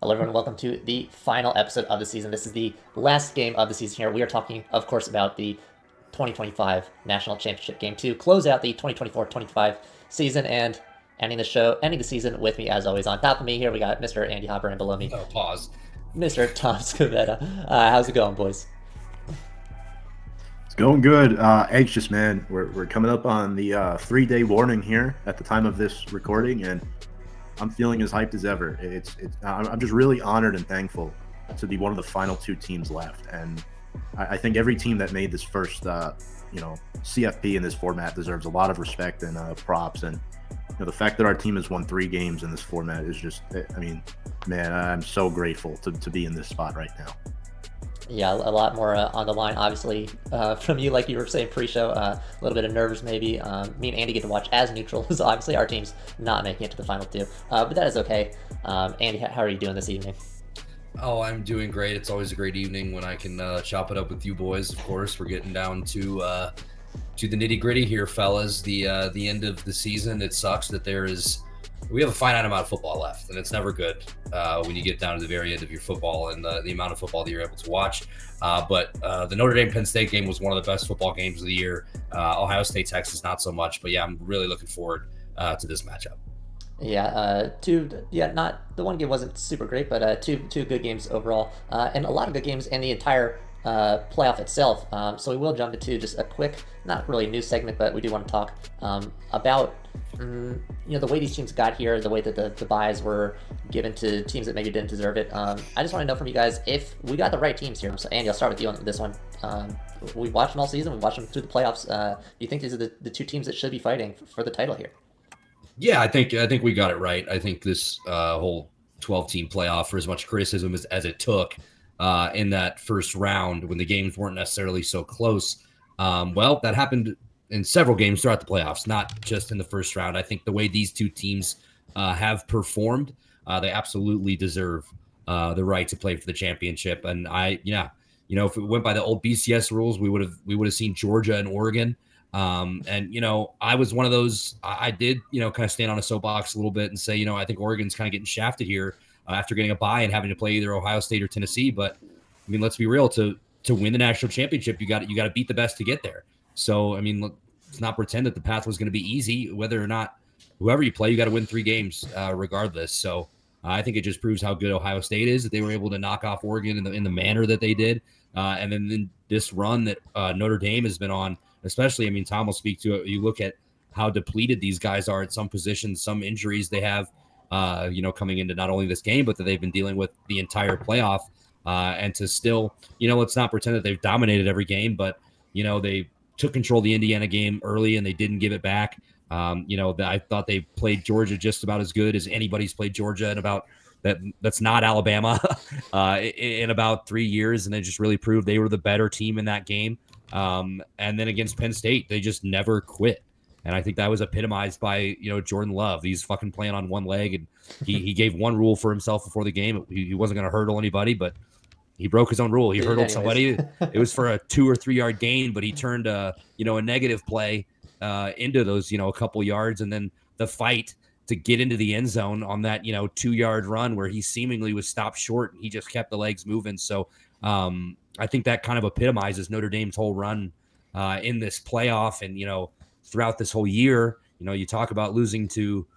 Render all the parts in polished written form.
Hello, everyone. Welcome to the final episode of the season. This is the last game of the season here. We are talking, of course, about the 2025 National Championship game to close out the 2024-25 season and ending the season with me, as always. On top of me here, we got Mr. Andy Hopper, and below me, No, pause. Mr. Tom Scavetta. How's it going, boys? It's going good. Anxious, man. We're coming up on the 3-day warning here at the time of this recording, and I'm feeling as hyped as ever. I'm just really honored and thankful to be one of the final two teams left, and I think every team that made this first, CFP in this format deserves a lot of respect and props. And the fact that our team has won 3 games in this format is just, I mean, man, I'm so grateful to be in this spot right now. Yeah, a lot more on the line, obviously, from you, like you were saying pre-show. A little bit of nerves, maybe. Me and Andy get to watch as neutral, so obviously our team's not making it to the final two. But that is okay. Andy, how are you doing this evening? Oh, I'm doing great. It's always a great evening when I can chop it up with you boys. Of course, we're getting down to the nitty gritty here, fellas. The end of the season. It sucks that we have a finite amount of football left, and it's never good when you get down to the very end of your football and the amount of football that you're able to watch. But the Notre Dame Penn State game was one of the best football games of the year. Ohio State Texas, not so much. But yeah, I'm really looking forward to this matchup. Yeah, not the one game wasn't super great, but two good games overall, and a lot of good games in the entire playoff itself. So we will jump into just a quick, not really a news segment, but we do want to talk about the way these teams got here, the way that the buys were given to teams that maybe didn't deserve it. I just want to know from you guys if we got the right teams here. So Andy, I'll start with you on this one. We watched them all season. We watched them through the playoffs. Do you think these are the two teams that should be fighting for the title here? Yeah, I think we got it right. I think this whole 12-team playoff, for as much criticism as it took in that first round when the games weren't necessarily so close, that happened in several games throughout the playoffs, not just in the first round. I think the way these two teams have performed, they absolutely deserve the right to play for the championship. And if it went by the old BCS rules, we would have seen Georgia and Oregon. I was one of those. I did, kind of stand on a soapbox a little bit and say, I think Oregon's kind of getting shafted here after getting a bye and having to play either Ohio State or Tennessee. But I mean, let's be real. To win the national championship, you got to beat the best to get there. So I mean, let's not pretend that the path was going to be easy. Whether or not whoever you play, you got to win 3 games regardless. So I think it just proves how good Ohio State is that they were able to knock off Oregon in the manner that they did. And then this run that Notre Dame has been on. Especially, I mean, Tom will speak to it. You look at how depleted these guys are at some positions, some injuries they have, coming into not only this game, but that they've been dealing with the entire playoff. And to still, let's not pretend that they've dominated every game, but, they took control of the Indiana game early and they didn't give it back. I thought they played Georgia just about as good as anybody's played Georgia in about that's not Alabama in about 3 years. And they just really proved they were the better team in that game. And then against Penn State, they just never quit. And I think that was epitomized by, Jordan Love. He's fucking playing on one leg, and he gave one rule for himself before the game. He wasn't going to hurdle anybody, but he broke his own rule. He hurdled somebody. It was for a 2 or 3 yard gain, but he turned a negative play into those, a couple yards. And then the fight to get into the end zone on that, 2 yard run where he seemingly was stopped short and he just kept the legs moving. So, I think that kind of epitomizes Notre Dame's whole run in this playoff and, throughout this whole year. You talk about losing to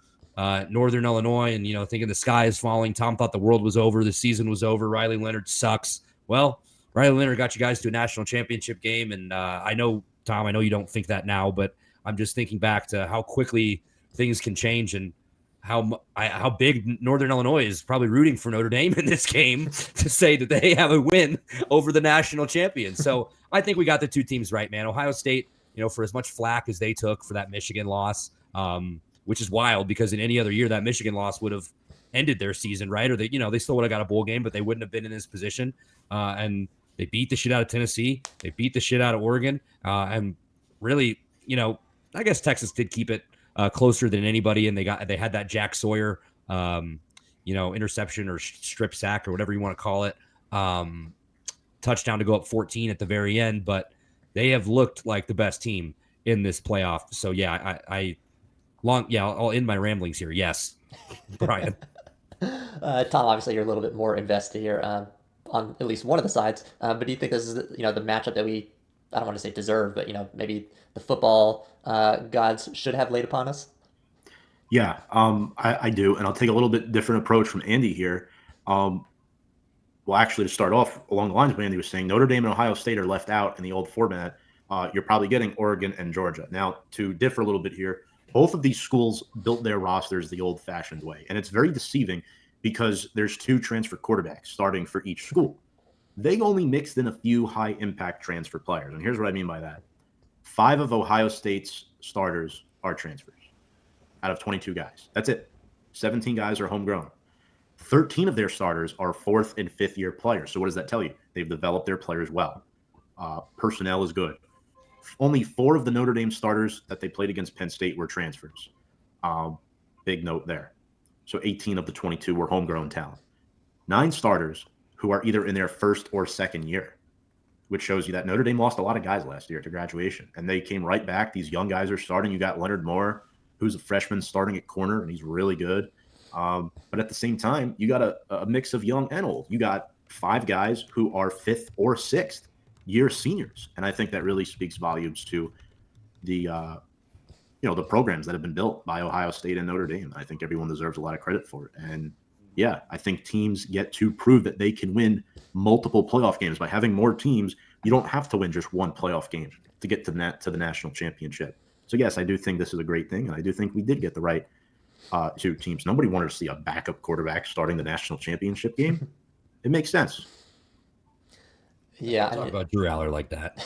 Northern Illinois and, thinking the sky is falling. Tom thought the world was over. The season was over. Riley Leonard sucks. Well, Riley Leonard got you guys to a national championship game. And I know, Tom, I know you don't think that now, but I'm just thinking back to how quickly things can change and how big Northern Illinois is probably rooting for Notre Dame in this game to say that they have a win over the national champion. So I think we got the two teams right, man. Ohio State, for as much flack as they took for that Michigan loss, which is wild because in any other year that Michigan loss would have ended their season, right? Or they still would have got a bowl game, but they wouldn't have been in this position. And they beat the shit out of Tennessee. They beat the shit out of Oregon. And really, I guess Texas did keep it closer than anybody, and they had that Jack Sawyer, interception or strip sack or whatever you want to call it, touchdown to go up 14 at the very end. But they have looked like the best team in this playoff. So yeah, I'll end my ramblings here. Yes, Brian. Tom, obviously you're a little bit more invested here on at least one of the sides. But do you think this is the matchup that we, I don't want to say deserve, but maybe the football gods should have laid upon us? Yeah, I do, and I'll take a little bit different approach from Andy here. Um, well, actually, to start off along the lines of what Andy was saying, Notre Dame and Ohio State are left out in the old format. You're probably getting Oregon and Georgia. Now, to differ a little bit here, both of these schools built their rosters the old-fashioned way, and it's very deceiving because there's two transfer quarterbacks starting for each school. They only mixed in a few high-impact transfer players, and here's what I mean by that. 5 of Ohio State's starters are transfers out of 22 guys. That's it. 17 guys are homegrown. 13 of their starters are 4th and 5th year players. So what does that tell you? They've developed their players well. Personnel is good. Only 4 of the Notre Dame starters that they played against Penn State were transfers. Big note there. So 18 of the 22 were homegrown talent. 9 starters who are either in their first or second year, which shows you that Notre Dame lost a lot of guys last year to graduation, and they came right back. These young guys are starting. You got Leonard Moore, who's a freshman starting at corner, and he's really good. But at the same time, you got a mix of young and old. You got 5 guys who are 5th or 6th year seniors, and I think that really speaks volumes to the the programs that have been built by Ohio State and Notre Dame. I think everyone deserves a lot of credit for it. And yeah, I think teams get to prove that they can win multiple playoff games by having more teams. You don't have to win just one playoff game to get to the national championship. So yes, I do think this is a great thing, and I do think we did get the right 2 teams. Nobody wanted to see a backup quarterback starting the national championship game. It makes sense. Yeah, Talk about Drew Aller like that.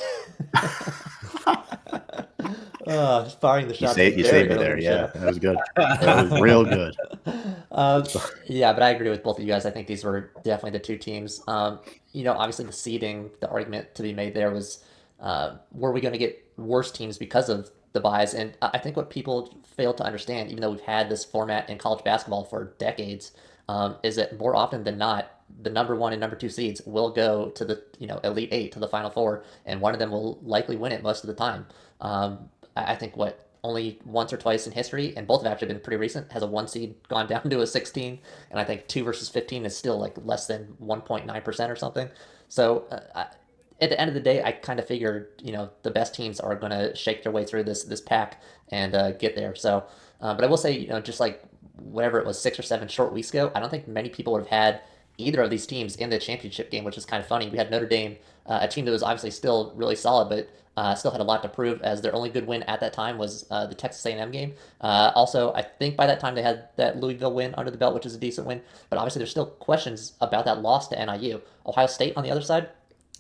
Just firing the shot. You saved me there. Yeah, that was good. That was real good. Yeah, but I agree with both of you guys. I think these were definitely the 2 teams. Obviously the seeding, the argument to be made there was, were we going to get worse teams because of the buys? And I think what people fail to understand, even though we've had this format in college basketball for decades, is that more often than not, the number 1 and number 2 seeds will go to the Elite 8, to the Final Four, and one of them will likely win it most of the time. I think only once or twice in history, and both have actually been pretty recent, has a 1 seed gone down to a 16, and I think 2 versus 15 is still like less than 1.9% or something. So at the end of the day, I kind of figured the best teams are going to shake their way through this pack and get there. So, but I will say just like whatever it was, 6 or 7 short weeks ago, I don't think many people would have had either of these teams in the championship game, which is kind of funny. We had Notre Dame, a team that was obviously still really solid, but still had a lot to prove, as their only good win at that time was the Texas A&M game. Also, I think by that time they had that Louisville win under the belt, which is a decent win. But obviously there's still questions about that loss to NIU. Ohio State, on the other side,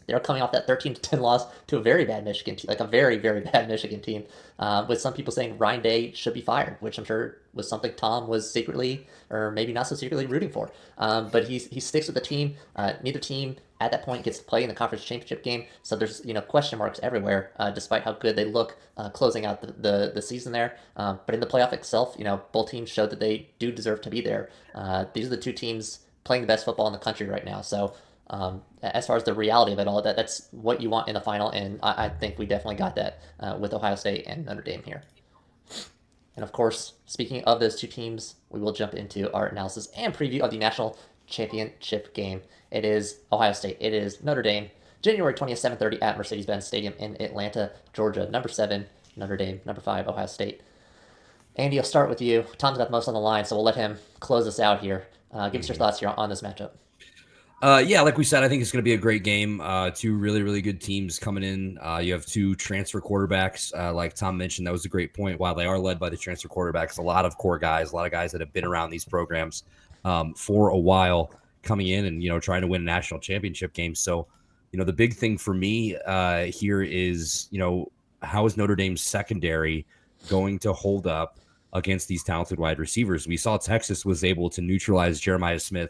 they're coming off that 13-10 loss to a very bad Michigan team, like a very, very bad Michigan team, with some people saying Ryan Day should be fired, which I'm sure was something Tom was secretly, or maybe not so secretly, rooting for. But he sticks with the team. Neither team at that point gets to play in the conference championship game, so there's question marks everywhere, despite how good they look closing out the season there. But in the playoff itself, both teams showed that they do deserve to be there. These are the 2 teams playing the best football in the country right now. So as far as the reality of it all, that's what you want in the final, and I think we definitely got that with Ohio State and Notre Dame here. And of course, speaking of those 2 teams, we will jump into our analysis and preview of the national championship game. It is Ohio State. It is Notre Dame. January 20th, 7:30 at Mercedes-Benz Stadium in Atlanta, Georgia. Number 7, Notre Dame. Number 5, Ohio State. Andy, I'll start with you. Tom's got the most on the line, so we'll let him close us out here. Give us your thoughts here on this matchup. Yeah, like we said, I think it's going to be a great game. 2 really, really good teams coming in. You have 2 transfer quarterbacks. Like Tom mentioned, that was a great point. While they are led by the transfer quarterbacks, a lot of core guys, a lot of guys that have been around these programs for a while, coming in and trying to win a national championship game. So, the big thing for me here is how is Notre Dame's secondary going to hold up against these talented wide receivers? We saw Texas was able to neutralize Jeremiah Smith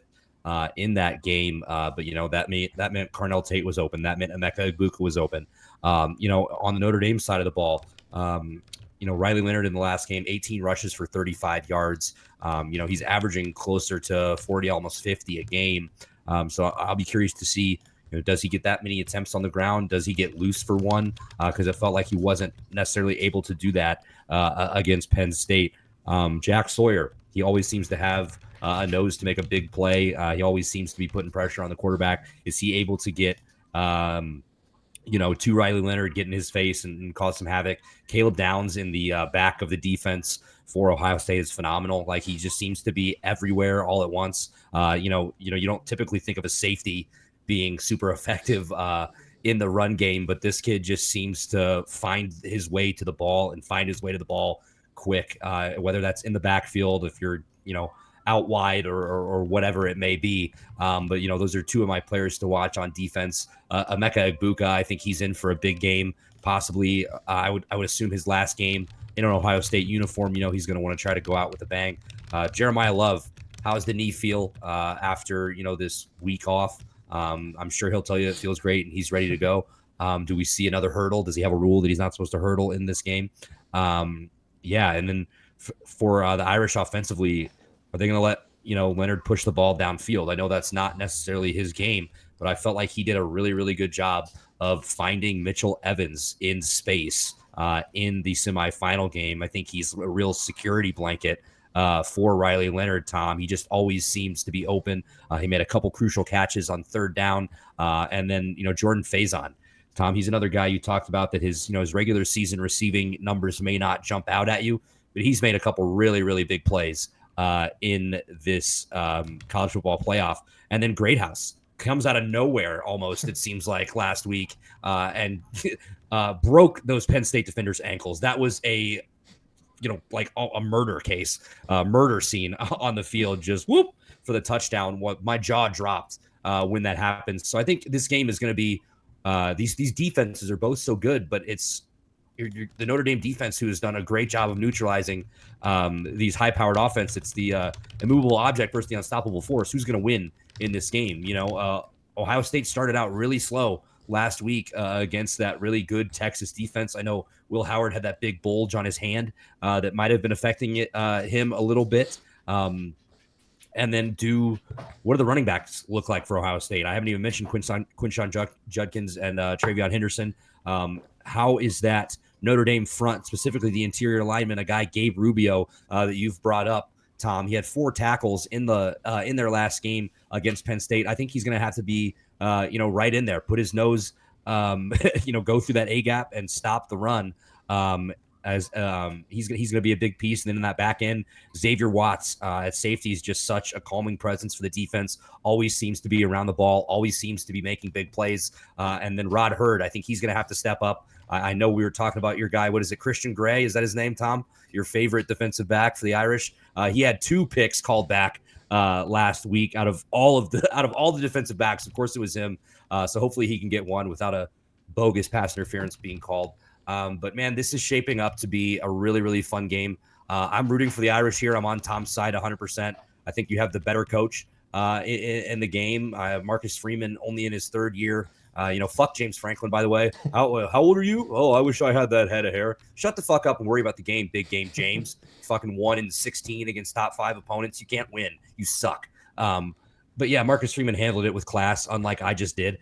in that game, but that meant Carnell Tate was open. That meant Emeka Egbuka was open. On the Notre Dame side of the ball, Riley Leonard in the last game, 18 rushes for 35 yards. He's averaging closer to 40, almost 50 a game. So I'll be curious to see, does he get that many attempts on the ground? Does he get loose for one? Because it felt like he wasn't necessarily able to do that against Penn State. Jack Sawyer, he always seems to have a nose to make a big play. He always seems to be putting pressure on the quarterback. Is he able to get to Riley Leonard, get in his face and cause some havoc? Caleb Downs in the back of the defense for Ohio State is phenomenal. Like, he just seems to be everywhere all at once. You don't typically think of a safety being super effective in the run game, but this kid just seems to find his way to the ball and find his way to the ball quick, whether that's in the backfield, if you're, out wide or whatever it may be. But those are two of my players to watch on defense. Emeka Egbuka, I think he's in for a big game. Possibly, I would assume his last game in an Ohio State uniform. He's going to want to try to go out with a bang. Jeremiah Love, how's the knee feel after this week off? I'm sure he'll tell you it feels great and he's ready to go. Do we see another hurdle? Does he have a rule that he's not supposed to hurdle in this game? And then for the Irish offensively, are they going to let Leonard push the ball downfield? I know that's not necessarily his game, but I felt like he did a really, really good job of finding Mitchell Evans in space in the semifinal game. I think he's a real security blanket for Riley Leonard, Tom. He just always seems to be open. He made a couple crucial catches on third down. And then, Jordan Faison. Tom, he's another guy you talked about that his regular season receiving numbers may not jump out at you, but he's made a couple really, really big plays in this college football playoff. And then Greathouse comes out of nowhere almost, it seems like, last week and broke those Penn State defenders' ankles. That was a murder case, murder scene on the field, just whoop for the touchdown. What my jaw dropped when that happens. So I think this game is going to be these defenses are both so good, but it's the Notre Dame defense who has done a great job of neutralizing these high-powered offense. It's the immovable object versus the unstoppable force. Who's going to win in this game? Ohio State started out really slow last week against that really good Texas defense. I know Will Howard had that big bulge on his hand that might have been affecting him a little bit. And then what do the running backs look like for Ohio State? I haven't even mentioned Quinshon Judkins and Travion Henderson. How is that Notre Dame front, specifically the interior lineman, a guy, Gabe Rubio, that you've brought up, Tom? He had 4 tackles in their last game against Penn State. I think he's going to have to be, right in there, put his nose, go through that A gap and stop the run. As he's going to be a big piece. And then in that back end, Xavier Watts at safety is just such a calming presence for the defense. Always seems to be around the ball, always seems to be making big plays. And then Rod Hurd, I think he's going to have to step up. I know we were talking about your guy. What is it? Christian Gray? Is that his name, Tom? Your favorite defensive back for the Irish? He had 2 picks called back last week out of all the defensive backs. Of course, it was him. So hopefully he can get one without a bogus pass interference being called. But man, this is shaping up to be a really, really fun game. I'm rooting for the Irish here. I'm on Tom's side 100%. I think you have the better coach in the game. Marcus Freeman only in his 3rd year. Fuck James Franklin, by the way. How old are you? Oh, I wish I had that head of hair. Shut the fuck up and worry about the game, big game James. Fucking 1-16 against top 5 opponents. You can't win. You suck. But yeah, Marcus Freeman handled it with class, unlike I just did.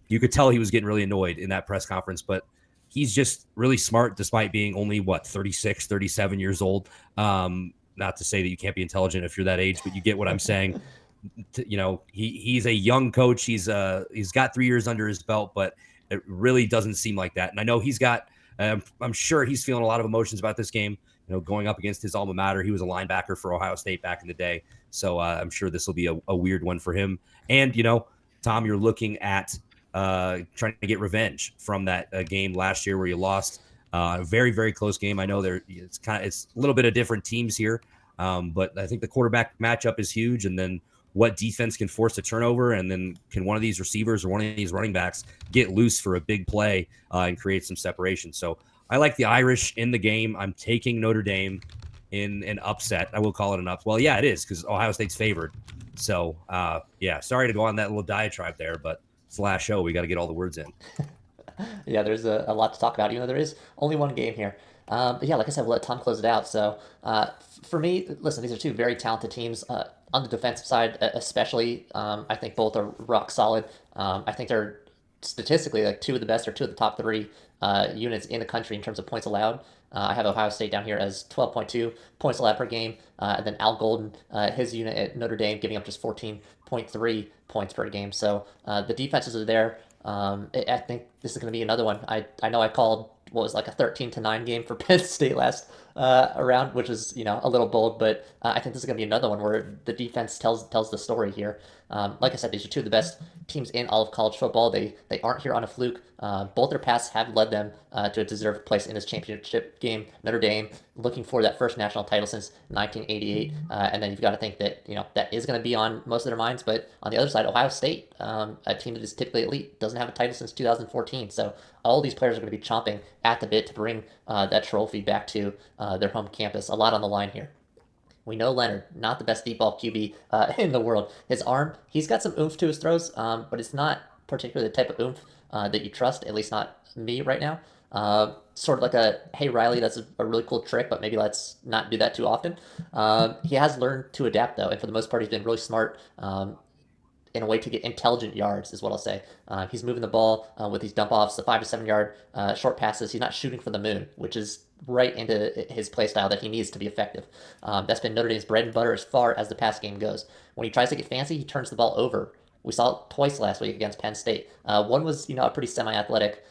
You could tell he was getting really annoyed in that press conference, but he's just really smart despite being only 36, 37 years old. Not to say that you can't be intelligent if you're that age, but you get what I'm saying. He's a young coach. He's got 3 years under his belt, but it really doesn't seem like that. And I know he's got, I'm sure he's feeling a lot of emotions about this game, going up against his alma mater. He was a linebacker for Ohio State back in the day. So I'm sure this will be a weird one for him. And, Tom, you're looking at trying to get revenge from that game last year where you lost a very, very close game. I know it's a little bit of different teams here, but I think the quarterback matchup is huge. And then what defense can force a turnover, and then can one of these receivers or one of these running backs get loose for a big play and create some separation. So I like the Irish in the game. I'm taking Notre Dame in an upset. I will call it an upset. Well, yeah, it is, because Ohio State's favored. So, sorry to go on that little diatribe there, but it's the last show. We got to get all the words in. Yeah, there's a lot to talk about, there is only one game here. But yeah, like I said, we'll let Tom close it out. So for me, listen, these are 2 very talented teams. On the defensive side, especially, I think both are rock solid. I think they're statistically like 2 of the best or 2 of the top 3 units in the country in terms of points allowed. I have Ohio State down here as 12.2 points allowed per game, and then Al Golden, his unit at Notre Dame, giving up just 14.3 points per game. So the defenses are there. I think this is going to be another one. I know I called what was like a 13-9 game for Penn State last around, which is a little bold, but I think this is going to be another one where the defense tells the story here. Like I said, these are two of the best teams in all of college football. They aren't here on a fluke. Both their paths have led them to a deserved place in this championship game. Notre Dame looking for that first national title since 1988, and then you've got to think that that is going to be on most of their minds. But on the other side, Ohio State, a team that is typically elite, doesn't have a title since 2014. So all these players are going to be chomping at the bit to bring that trophy back to their home campus. A lot on the line here. We know Leonard, not the best deep ball QB in the world. His arm, he's got some oomph to his throws, but it's not particularly the type of oomph that you trust, at least not me right now. Sort of like a, hey, Riley, that's a really cool trick, but maybe let's not do that too often. He has learned to adapt, though, and for the most part, he's been really smart in a way to get intelligent yards, is what I'll say. He's moving the ball with these dump offs, the 5 to 7 yard short passes. He's not shooting for the moon, which is right into his play style that he needs to be effective. That's been Notre Dame's bread and butter as far as the pass game goes. When he tries to get fancy, he turns the ball over. We saw it twice last week against Penn State. One was, a pretty semi-athletic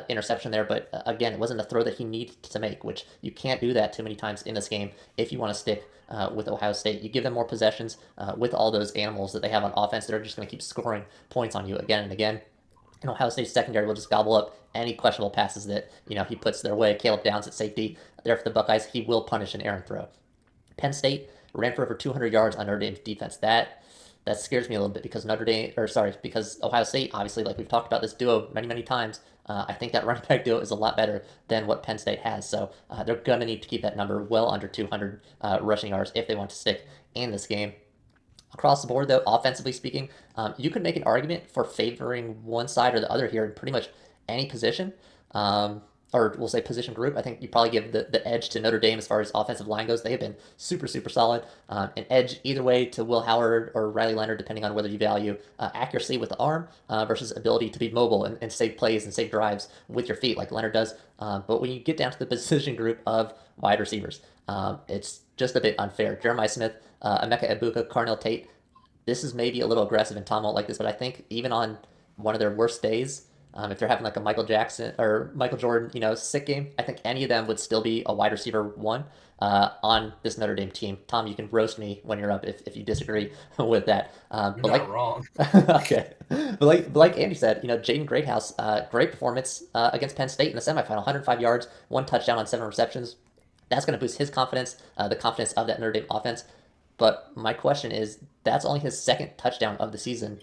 interception there, but again, it wasn't a throw that he needed to make, which you can't do that too many times in this game if you want to stick with Ohio State. You give them more possessions with all those animals that they have on offense. They're just going to keep scoring points on you again and again. And Ohio State's secondary will just gobble up any questionable passes that he puts their way. Caleb Downs at safety there for the Buckeyes. He will punish an errant throw. Penn State ran for over 200 yards on Notre Dame's defense. That scares me a little bit because because Ohio State, obviously, like we've talked about this duo many times, I think that running back duo is a lot better than what Penn State has. So they're going to need to keep that number well under 200 rushing yards if they want to stick in this game. Across the board, though, offensively speaking, you could make an argument for favoring one side or the other here in pretty much any position, or we'll say position group. I think you probably give the edge to Notre Dame as far as offensive line goes. They have been super solid. An edge either way to Will Howard or Riley Leonard, depending on whether you value accuracy with the arm versus ability to be mobile and save plays and save drives with your feet like Leonard does. But when you get down to the position group of wide receivers, it's just a bit unfair. Jeremiah Smith, Emeka Egbuka, Carnell Tate. This is maybe a little aggressive, and Tom won't like this, but I think even on one of their worst days, if they're having like a Michael Jackson or Michael Jordan, sick game, I think any of them would still be a wide receiver one on this Notre Dame team. Tom, you can roast me when you're up if you disagree with that. You're not wrong. Okay, but like Andy said, Jaden Greathouse, great performance against Penn State in the semifinal, 105 yards, 1 touchdown on 7 receptions. That's going to boost his confidence, the confidence of that Notre Dame offense. But my question is, that's only his second touchdown of the season,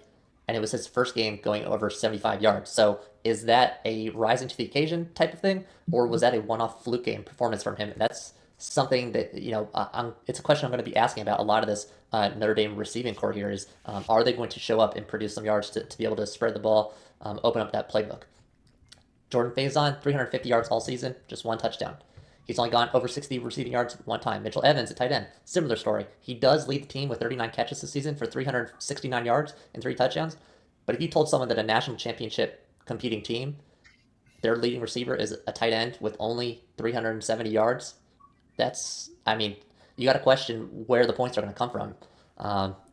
and it was his first game going over 75 yards. So is that a rising to the occasion type of thing, or was that a one-off fluke game performance from him? And that's something that, it's a question I'm going to be asking about a lot of this Notre Dame receiving core here is, are they going to show up and produce some yards to be able to spread the ball, open up that playbook? Jordan Faison, 350 yards all season, just 1 touchdown. He's only gone over 60 receiving yards 1 time. Mitchell Evans at tight end, similar story. He does lead the team with 39 catches this season for 369 yards and 3 touchdowns. But if you told someone that a national championship competing team, their leading receiver is a tight end with only 370 yards, you got to question where the points are going to come from.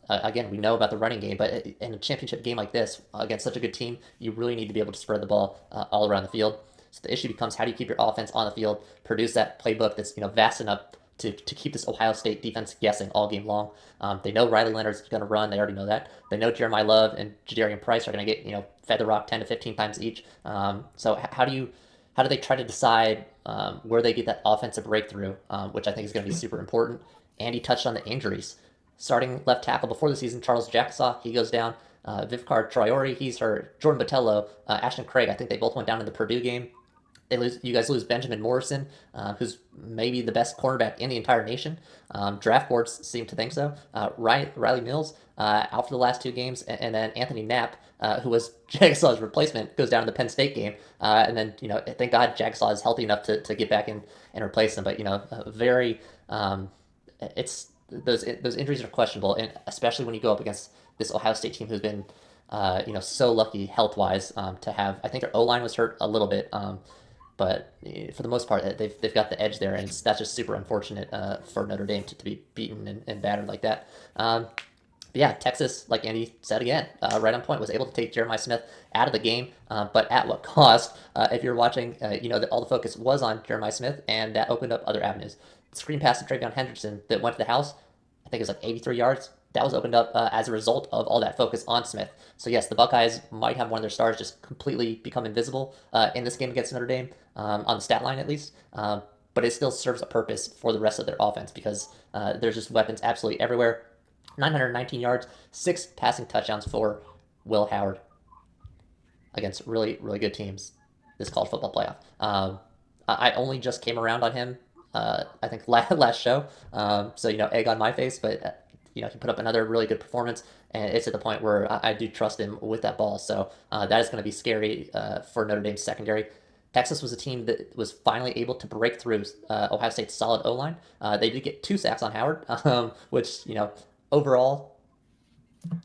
Again, we know about the running game, but in a championship game like this, against such a good team, you really need to be able to spread the ball all around the field. So the issue becomes, how do you keep your offense on the field, produce that playbook that's vast enough to keep this Ohio State defense guessing all game long. They know Riley Leonard's going to run. They already know that. They know Jeremiah Love and Jadarian Price are going to get fed the rock 10 to 15 times each. So how do they try to decide where they get that offensive breakthrough, which I think is going to be super important. Andy touched on the injuries. Starting left tackle before the season, Charles Jacksaw, he goes down. Vivkar Traore, he's hurt. Jordan Botello, Ashton Craig, I think they both went down in the Purdue game. You guys lose Benjamin Morrison, who's maybe the best cornerback in the entire nation. Draft boards seem to think so. Riley Mills out for the last 2 games, and then Anthony Knapp, who was Jagsaw's replacement, goes down in the Penn State game. And then thank God Jagsaw is healthy enough to get back in and replace him. But it's those injuries are questionable, and especially when you go up against this Ohio State team who's been so lucky health wise to have. I think their O line was hurt a little bit. But for the most part, they've got the edge there, and that's just super unfortunate for Notre Dame to be beaten and battered like that. But yeah, Texas, like Andy said again, right on point, was able to take Jeremiah Smith out of the game, but at what cost? If you're watching, all the focus was on Jeremiah Smith, and that opened up other avenues. The screen pass to Travion Henderson that went to the house, I think it was like 83 yards. That was opened up as a result of all that focus on Smith. So yes, the Buckeyes might have one of their stars just completely become invisible in this game against Notre Dame, on the stat line at least. But it still serves a purpose for the rest of their offense because there's just weapons absolutely everywhere. 919 yards, 6 passing touchdowns for Will Howard against really, really good teams this college football playoff. I only just came around on him, I think, last show. So, egg on my face, but, he put up another really good performance, and it's at the point where I do trust him with that ball. So that is going to be scary for Notre Dame's secondary. Texas was a team that was finally able to break through Ohio State's solid O-line. They did get 2 sacks on Howard, which, overall,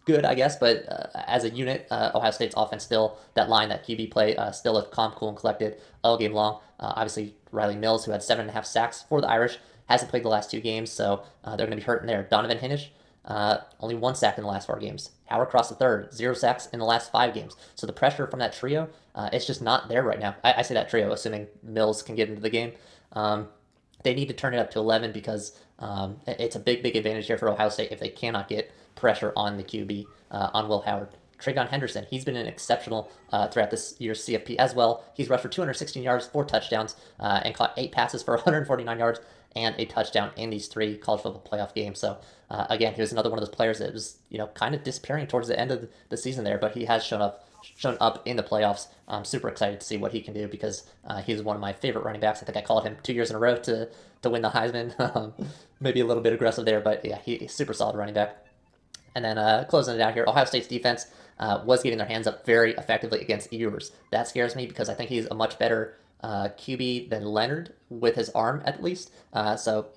good, I guess, but as a unit, Ohio State's offense still, that line, that QB play, still looked calm, cool, and collected all game long. Obviously, Riley Mills, who had 7.5 sacks for the Irish, hasn't played the last 2 games, so they're going to be hurting there. Donovan Hinish, only 1 sack in the last 4 games. Howard Cross the third, 0 sacks in the last 5 games. So the pressure from that trio, it's just not there right now. I say that trio, assuming Mills can get into the game. They need to turn it up to 11 because it's a big, big advantage here for Ohio State if they cannot get pressure on the QB, on Will Howard. Travion Henderson, he's been an exceptional throughout this year's CFP as well. He's rushed for 216 yards, 4 touchdowns, and caught 8 passes for 149 yards and a touchdown in these 3 college football playoff games. So again, he was another one of those players that was kind of disappearing towards the end of the season there, but he has shown up in the playoffs. I'm super excited to see what he can do because he's one of my favorite running backs. I think I called him 2 years in a row to win the Heisman. Maybe a little bit aggressive there, but yeah, he's super solid running back. And then closing it out here, Ohio State's defense was getting their hands up very effectively against Ewers. That scares me because I think he's a much better QB than Leonard with his arm, at least. So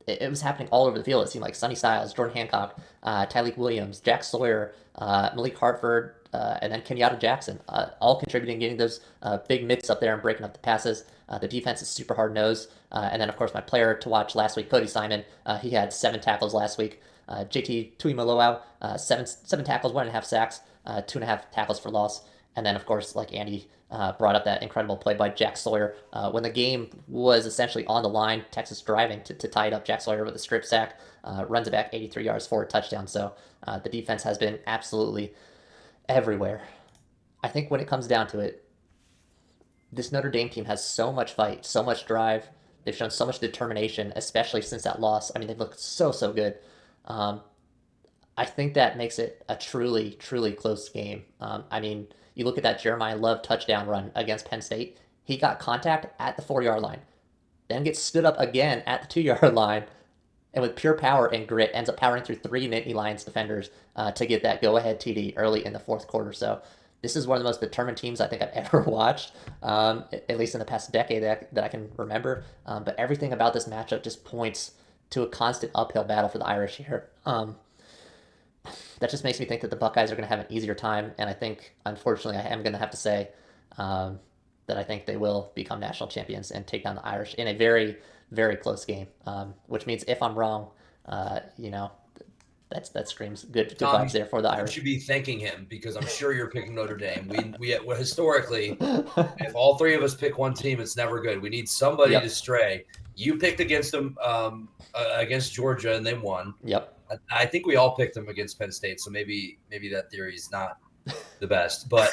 it was happening all over the field. It seemed like Sonny Styles, Jordan Hancock, Tyleek Williams, Jack Sawyer, Malik Hartford, and then Kenyatta Jackson, all contributing, getting those big mitts up there and breaking up the passes. The defense is super hard-nosed. And then, of course, my player to watch last week, Cody Simon, he had 7 tackles last week. JT Tuimoloau, 7 tackles, 1.5 sacks, 2.5 tackles for loss. And then, of course, like Andy brought up, that incredible play by Jack Sawyer. When the game was essentially on the line, Texas driving to tie it up, Jack Sawyer with a strip sack, runs it back 83 yards for a touchdown. So the defense has been absolutely everywhere. I think when it comes down to it, this Notre Dame team has so much fight, so much drive. They've shown so much determination, especially since that loss. I mean, they've looked so good. I think that makes it a truly, truly close game. I mean, you look at that Jeremiah Love touchdown run against Penn State. He got contact at the 4-yard line, then gets stood up again at the 2-yard line, and with pure power and grit, ends up powering through 3 Nittany Lions defenders to get that go-ahead TD early in the 4th quarter. So this is one of the most determined teams I think I've ever watched, at least in the past decade that I can remember. But everything about this matchup just points to a constant uphill battle for the Irish here. That just makes me think that the Buckeyes are going to have an easier time, and I think, unfortunately, I am going to have to say that I think they will become national champions and take down the Irish in a very, very close game, which means if I'm wrong, that screams good Tom, vibes there for the Irish. You should be thanking him because I'm sure you're picking Notre Dame. We historically, if all 3 of us pick one team, it's never good. We need somebody to stray. You picked against them against Georgia, and they won. Yep. I think we all picked them against Penn State, so maybe that theory is not the best. But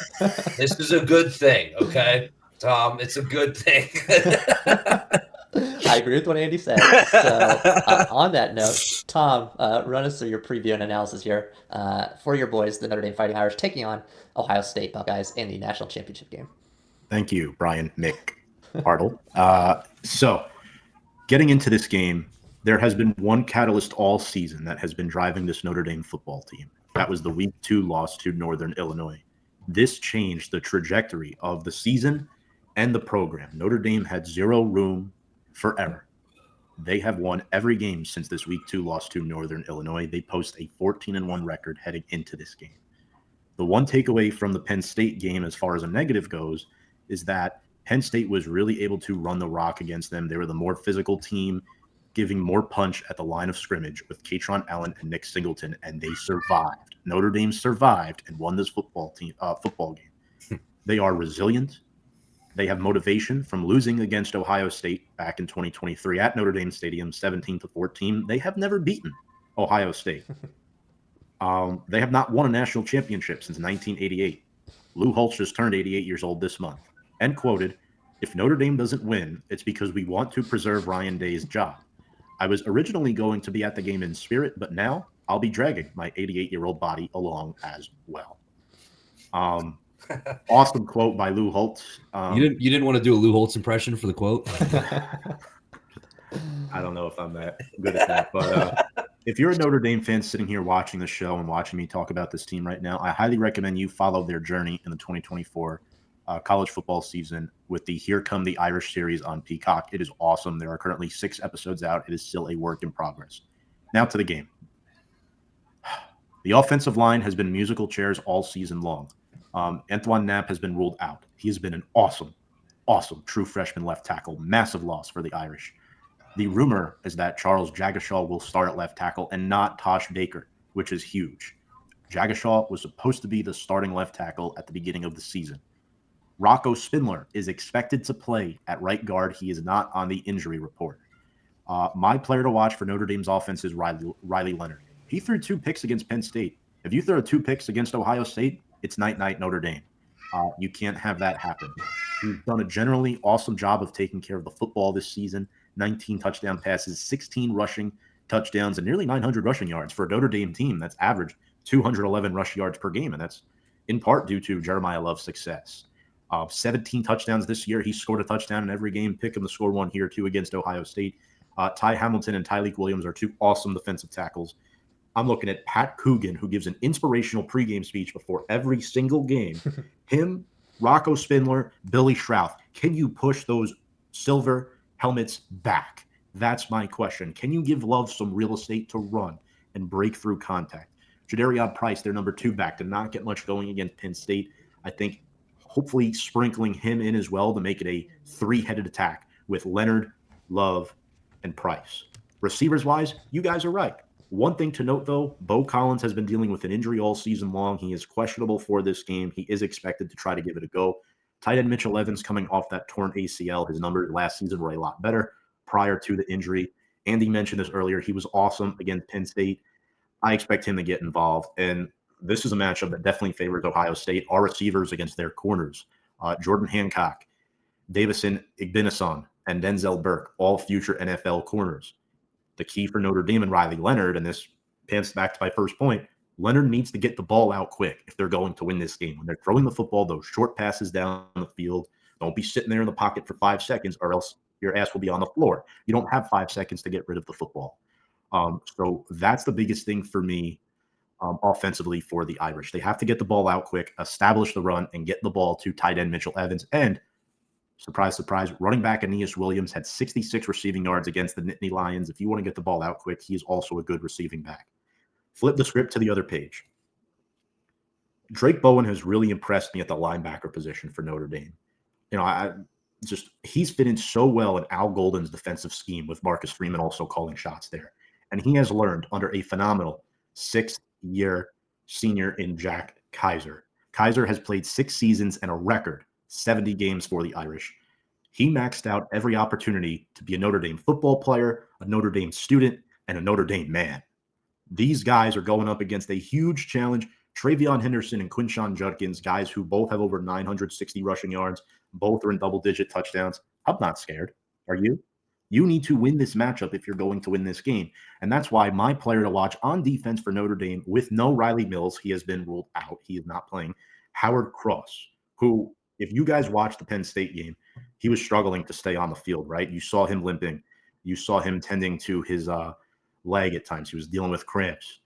this is a good thing, okay, Tom? It's a good thing. I agree with what Andy said. So on that note, Tom, run us through your preview and analysis here for your boys, the Notre Dame Fighting Irish, taking on Ohio State Buckeyes in the national championship game. Thank you, Brian McArdle. So getting into this game, there has been one catalyst all season that has been driving this Notre Dame football team. That was the Week 2 loss to Northern Illinois. This changed the trajectory of the season and the program. Notre Dame had 0 room for error. They have won every game since this Week 2 loss to Northern Illinois. They post a 14-1 record heading into this game. The one takeaway from the Penn State game as far as a negative goes is that Penn State was really able to run the rock against them. They were the more physical team, giving more punch at the line of scrimmage with Katron Allen and Nick Singleton, and they survived. Notre Dame survived and won this football game. They are resilient. They have motivation from losing against Ohio State back in 2023 at Notre Dame Stadium, 17-14. They have never beaten Ohio State. They have not won a national championship since 1988. Lou Holtz just turned 88 years old this month and quoted, "If Notre Dame doesn't win, it's because we want to preserve Ryan Day's job. I was originally going to be at the game in spirit, but now I'll be dragging my 88-year-old body along as well." Awesome quote by Lou Holtz. You didn't want to do a Lou Holtz impression for the quote? I don't know if I'm that good at that, but if you're a Notre Dame fan sitting here watching the show and watching me talk about this team right now, I highly recommend you follow their journey in the 2024 college football season with the Here Come the Irish series on Peacock. It is awesome. There are currently 6 episodes out. It is still a work in progress. Now to the game. The offensive line has been musical chairs all season long. Antoine Knapp has been ruled out. He has been an awesome true freshman left tackle. Massive loss for the Irish. The rumor is that Charles Jagashaw will start at left tackle and not Tosh Baker, which is huge. Jagashaw was supposed to be the starting left tackle at the beginning of the season. Rocco Spindler is expected to play at right guard. He is not on the injury report. My player to watch for Notre Dame's offense is Riley Leonard. He threw 2 picks against Penn State. If you throw 2 picks against Ohio State, it's night-night Notre Dame. You can't have that happen. He's done a generally awesome job of taking care of the football this season. 19 touchdown passes, 16 rushing touchdowns, and nearly 900 rushing yards for a Notre Dame team that's averaged 211 rush yards per game, and that's in part due to Jeremiah Love's success. 17 touchdowns this year. He scored a touchdown in every game. Pick him to score 1 here, 2 against Ohio State. Ty Hamilton and Tyleik Williams are 2 awesome defensive tackles. I'm looking at Pat Coogan, who gives an inspirational pregame speech before every single game. Him, Rocco Spindler, Billy Schrauth. Can you push those silver helmets back? That's my question. Can you give Love some real estate to run and break through contact? Jadarian Price, their number 2 back, did not get much going against Penn State. I think hopefully sprinkling him in as well to make it a 3-headed attack with Leonard, Love, and Price. Receivers-wise, you guys are right. One thing to note, though, Bo Collins has been dealing with an injury all season long. He is questionable for this game. He is expected to try to give it a go. Tight end Mitchell Evans coming off that torn ACL. His numbers last season were a lot better prior to the injury. Andy mentioned this earlier. He was awesome against Penn State. I expect him to get involved. And this is a matchup that definitely favors Ohio State. Our receivers against their corners. Jordan Hancock, Davison Igbinason, and Denzel Burke, all future NFL corners. The key for Notre Dame and Riley Leonard, and this pans back to my first point, Leonard needs to get the ball out quick if they're going to win this game. When they're throwing the football, those short passes down the field, don't be sitting there in the pocket for 5 seconds or else your ass will be on the floor. You don't have 5 seconds to get rid of the football. So that's the biggest thing for me offensively for the Irish. They have to get the ball out quick, establish the run, and get the ball to tight end Mitchell Evans. And surprise, surprise, running back Aeneas Williams had 66 receiving yards against the Nittany Lions. If you want to get the ball out quick, he is also a good receiving back. Flip the script to the other page. Drake Bowen has really impressed me at the linebacker position for Notre Dame. You know, he's fit in so well in Al Golden's defensive scheme with Marcus Freeman also calling shots there. And he has learned under a phenomenal 6-year senior in Jack Kaiser. Kaiser has played 6 seasons and a record 70 games for the Irish. He maxed out every opportunity to be a Notre Dame football player, a Notre Dame student, and a Notre Dame man. These guys are going up against a huge challenge. Travion Henderson and Quinshon Judkins, guys who both have over 960 rushing yards, both are in double-digit touchdowns. I'm not scared. Are you? You need to win this matchup if you're going to win this game. And that's why my player to watch on defense for Notre Dame, with no Riley Mills, he has been ruled out. He is not playing. Howard Cross, who, if you guys watched the Penn State game, he was struggling to stay on the field, right? You saw him limping. You saw him tending to his leg at times. He was dealing with cramps.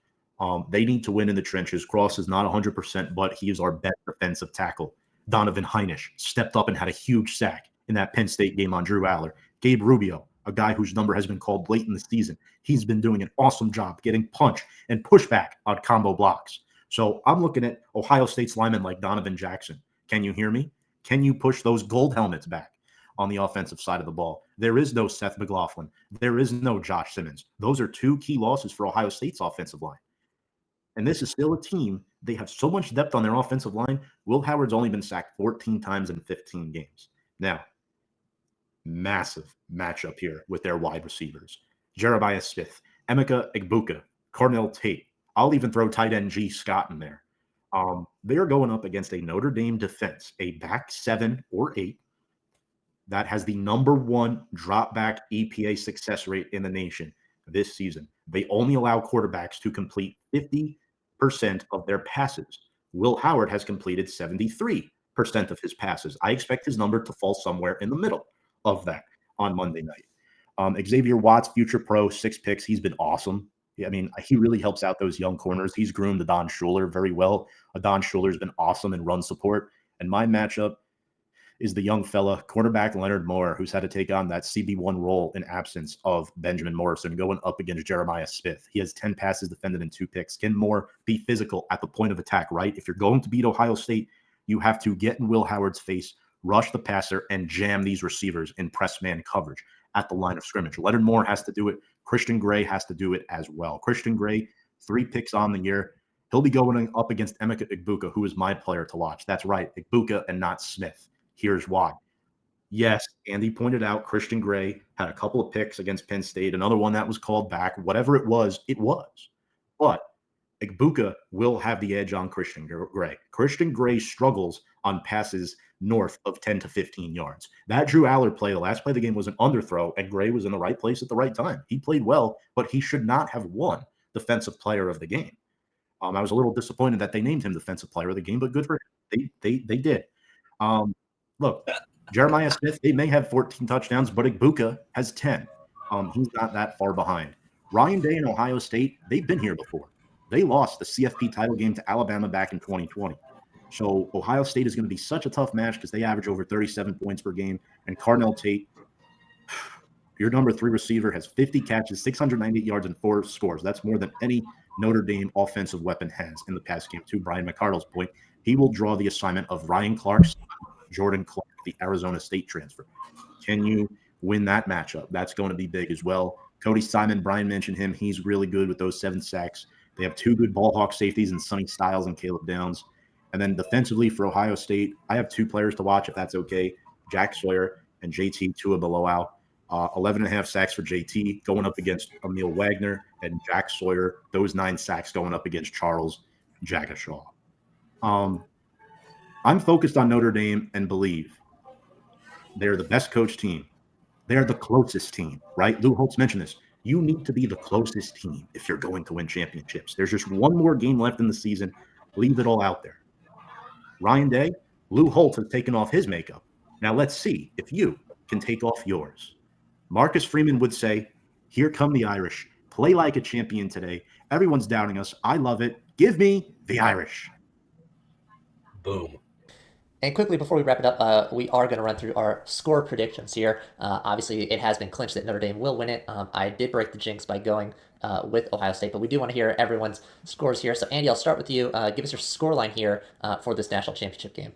They need to win in the trenches. Cross is not 100%, but he is our best defensive tackle. Donovan Heinisch stepped up and had a huge sack in that Penn State game on Drew Aller. Gabe Rubio, a guy whose number has been called late in the season. He's been doing an awesome job getting punch and pushback on combo blocks. So I'm looking at Ohio State's linemen like Donovan Jackson. Can you hear me? Can you push those gold helmets back? on the offensive side of the ball. There is no Seth McLaughlin. There is no Josh Simmons. Those are two key losses for Ohio State's offensive line. And this is still a team. They have so much depth on their offensive line. Will Howard's only been sacked 14 times in 15 games. Now, massive matchup here with their wide receivers. Jeremiah Smith, Emeka Egbuka, Cornell Tate. I'll even throw tight end G. Scott in there. They are going up against a Notre Dame defense, a back 7 or 8 that has the number 1 drop back EPA success rate in the nation this season. They only allow quarterbacks to complete 50% of their passes. Will Howard has completed 73% of his passes. I expect his number to fall somewhere in the middle of that on Monday night. Xavier Watts, future pro, 6 picks. He's been awesome. I mean, he really helps out those young corners. He's groomed Adon Schuler very well. Adon Schuler's been awesome in run support. And my matchup is the young fella, cornerback Leonard Moore, who's had to take on that CB1 role in absence of Benjamin Morrison, going up against Jeremiah Smith. He has 10 passes defended and 2 picks. Can Moore be physical at the point of attack, right? If you're going to beat Ohio State, you have to get in Will Howard's face, rush the passer, and jam these receivers in press man coverage at the line of scrimmage. Leonard Moore has to do it. Christian Gray has to do it as well. Christian Gray, 3 picks on the year. He'll be going up against Emeka Egbuka, who is my player to watch. That's right, Egbuka and not Smith. Here's why. Yes, Andy pointed out Christian Gray had a couple of picks against Penn State, another one that was called back. Whatever it was, it was. But Egbuka will have the edge on Christian Gray. Christian Gray struggles on passes north of 10 to 15 yards. That Drew Allard play, the last play of the game, was an underthrow, and Gray was in the right place at the right time. He played well, but he should not have won Defensive Player of the Game. I was a little disappointed that they named him Defensive Player of the Game, but good for him. They did. Look, Jeremiah Smith, they may have 14 touchdowns, but Egbuka has 10. He's not that far behind. Ryan Day and Ohio State, they've been here before. They lost the CFP title game to Alabama back in 2020. So Ohio State is going to be such a tough match because they average over 37 points per game. And Cornell Tate, your number 3 receiver, has 50 catches, 698 yards, and 4 scores. That's more than any Notre Dame offensive weapon has in the past game. To Brian McCardle's point, he will draw the assignment of Ryan Clark's Jordan Clark, the Arizona State transfer. Can you win that matchup? That's going to be big as well. Cody Simon, Brian mentioned him. He's really good with those 7 sacks. They have 2 good ball hawk safeties in Sonny Styles and Caleb Downs. And then defensively for Ohio State, I have 2 players to watch, if that's okay. Jack Sawyer and JT Tuipulotu. 11.5 sacks for JT going up against Emil Wagner, and Jack Sawyer, those 9 sacks going up against Charles Jagushaw. I'm focused on Notre Dame and believe they're the best coached team. They're the closest team, right? Lou Holtz mentioned this. You need to be the closest team if you're going to win championships. There's just one more game left in the season. Leave it all out there. Ryan Day, Lou Holtz has taken off his makeup. Now let's see if you can take off yours. Marcus Freeman would say, here come the Irish. Play like a champion today. Everyone's doubting us. I love it. Give me the Irish. Boom. And quickly, before we wrap it up, we are going to run through our score predictions here. Obviously, it has been clinched that Notre Dame will win it. I did break the jinx by going with Ohio State, but we do want to hear everyone's scores here. So, Andy, I'll start with you. Give us your scoreline here for this national championship game.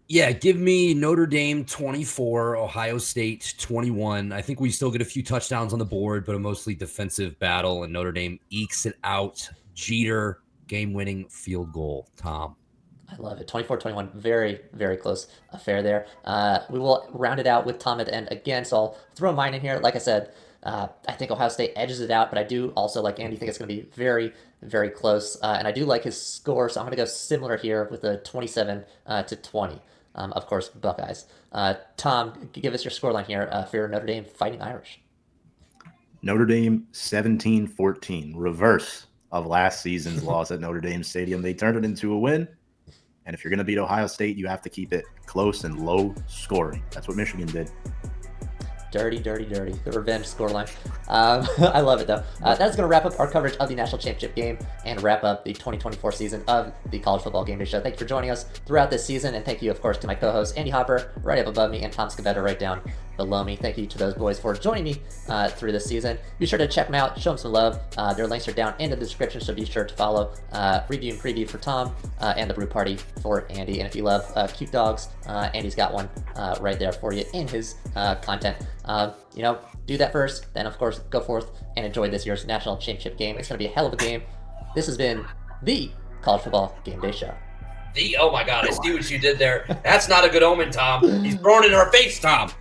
Yeah, give me Notre Dame 24, Ohio State 21. I think we still get a few touchdowns on the board, but a mostly defensive battle, and Notre Dame ekes it out. Jeter, game-winning field goal. Tom. I love it. 24-21. Very, very close affair there. We will round it out with Tom at the end again, so I'll throw mine in here. Like I said, I think Ohio State edges it out, but I do also, like Andy, think it's going to be very, very close. And I do like his score, so I'm going to go similar here with a 27-20. Of course, Buckeyes. Tom, give us your scoreline here for your Notre Dame Fighting Irish. Notre Dame 17-14. Reverse of last season's loss at Notre Dame Stadium. They turned it into a win. And if you're going to beat Ohio State, you have to keep it close and low scoring. That's what Michigan did. Dirty, dirty, dirty. The revenge scoreline. I love it, though. That's going to wrap up our coverage of the national championship game and wrap up the 2024 season of the College Football Game Day Show. Thank you for joining us throughout this season, and thank you, of course, to my co-hosts, Andy Hopper, right up above me, and Tom Scavetta right down below me. Thank you to those boys for joining me through this season. Be sure to check them out, show them some love. Their links are down in the description, so be sure to follow. Review and preview for Tom and the brew party for Andy. And if you love cute dogs, Andy's got one right there for you in his content. Do that first, then of course go forth and enjoy this year's national championship game. It's going to be a hell of a game. This has been the College Football Game Day Show. Oh my God, I see what you did there. That's not a good omen, Tom. He's throwing it in our face, Tom.